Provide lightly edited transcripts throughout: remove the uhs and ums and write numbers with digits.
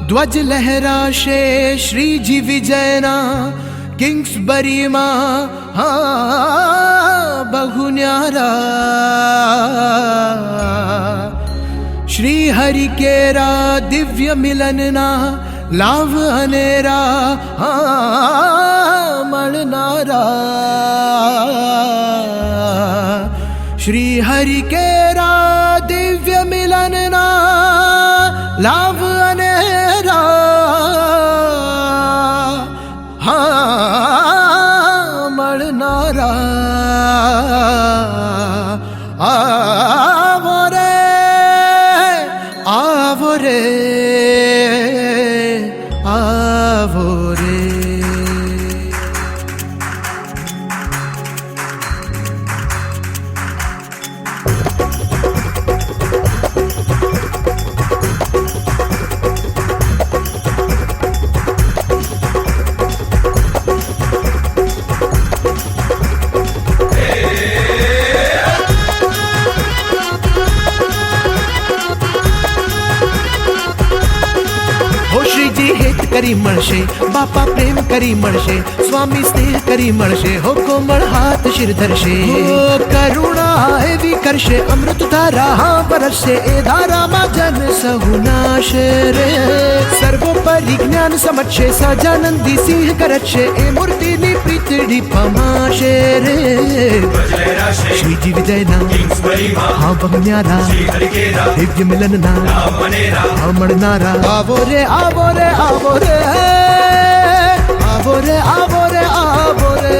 ધ્વજ લહેરાશે શ્રીજી વિજયના કિંગ્સબરીમાં બહુ ન્યારા શ્રી હરિ કેરા દિવ્ય મિલનના લાભ અનેરા મળનારા શ્રી હરિ કેરા દિવ્ય મિલનના લાભ અનેરા મળનારા આવો રે આવો રે આવો રે કરી મળશે બાપા પ્રેમ કરી મળશે સ્વામી સ્નેહ કરી મળશે હો કોમળ હાથ શિર ધરશે કરુણા એવી કરશે અમૃત ધારા વરસશે એ ધારામાં જન સહુનાશે રે સર્વોપરી જ્ઞાન સમજશે સજાનંદી સિંહ કરશે એ મૂર્તિની પ્રીતડી પમાશે રે શ્રીજી વિજયના હા બહુ ન્યારા દિવ્ય મિલનના મળનારા આવો રે આવો રે આવો રે આવો રે આવો રે આવો રે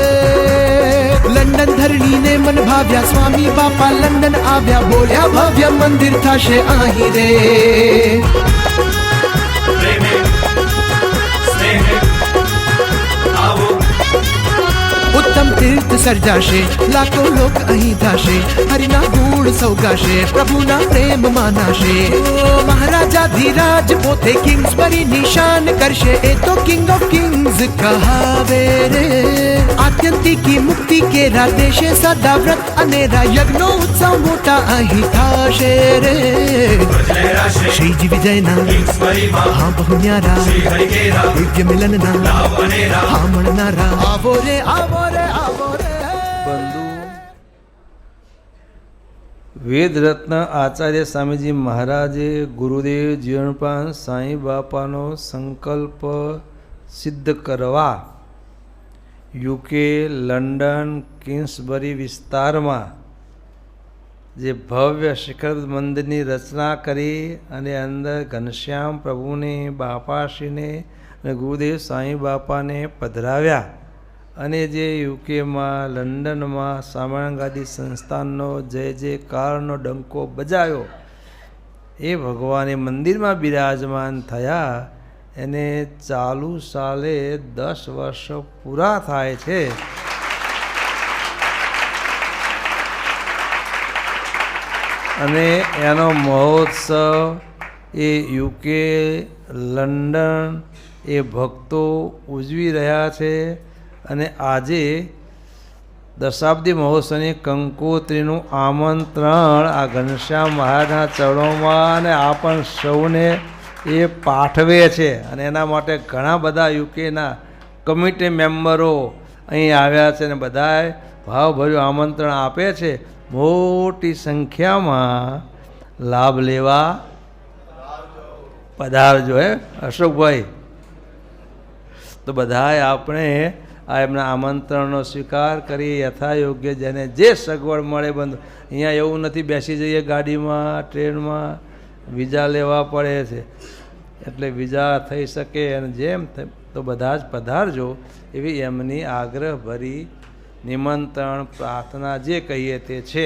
લંડન ધરણી ને મન ભાવ્યા સ્વામી બાપા લંડન આવ્યા બોલ્યા ભવ્ય મંદિર થશે અહીં રે ઉત્તમ તીર્થ સર્જાશે લાખો લોક અહીં થશે હરિના ગુણ સૌ ગાશે પ્રભુના પ્રેમ માનાશે મહારાજા ધીરાજ પોતે કિંગ્સબરી નિશાન કરશે એ તો કિંગ ઓફ કિંગ્સ કહાવે રે આત્યંતિકી મુક્તિ કેરા દેશે સદા વ્રત અનેરા યજ્ઞો ઉત્સવ મોટા અહીં થશે રે શ્રીજી વિજયના હા બહુ ન્યારા દિવ્ય મિલનના હા મળનારા આવો રે આવો રે આવો રે બંધુ વેદરત્ન આચાર્ય સ્વામીજી મહારાજે ગુરુદેવ જીવનપાન સાંઈ બાપાનો સંકલ્પ સિદ્ધ કરવા યુકે લંડન કિંગ્સબરી વિસ્તારમાં જે ભવ્ય શિખર મંદિરની રચના કરી અને અંદર ઘનશ્યામ પ્રભુને બાપાશ્રીને અને ગુરુદેવ સાંઈ બાપાને પધરાવ્યા અને જે યુકેમાં લંડનમાં સામણગાદી સંસ્થાનનો જય જયકારનો ડંકો બજાવ્યો એ ભગવાને મંદિરમાં બિરાજમાન થયા એને ચાલુ સાલે 10 વર્ષ પૂરા થાય છે. અને એનો મહોત્સવ એ યુકે લંડન એ ભક્તો ઉજવી રહ્યા છે. અને આજે દશાબ્દી મહોત્સવની કંકોત્રીનું આમંત્રણ આ ઘનશ્યામ મહારાજના ચરણોમાં અને આપણ સૌને એ પાઠવે છે. અને એના માટે ઘણા બધા યુકેના કમિટી મેમ્બરો અહીં આવ્યા છે અને બધાએ ભાવભર્યું આમંત્રણ આપે છે. મોટી સંખ્યામાં લાભ લેવા પધારજો. અશોકભાઈ, તો બધાએ આપણે આ એમના આમંત્રણનો સ્વીકાર કરી યથાયોગ્ય જેને જે સગવડ મળે બંધ. અહીંયા એવું નથી બેસી જઈએ ગાડીમાં ટ્રેનમાં, વિઝા લેવા પડે છે. એટલે વિઝા થઈ શકે અને જેમ તો બધા જ પધારજો એવી એમની આગ્રહભરી નિમંત્રણ પ્રાર્થના જે કહીએ તે છે.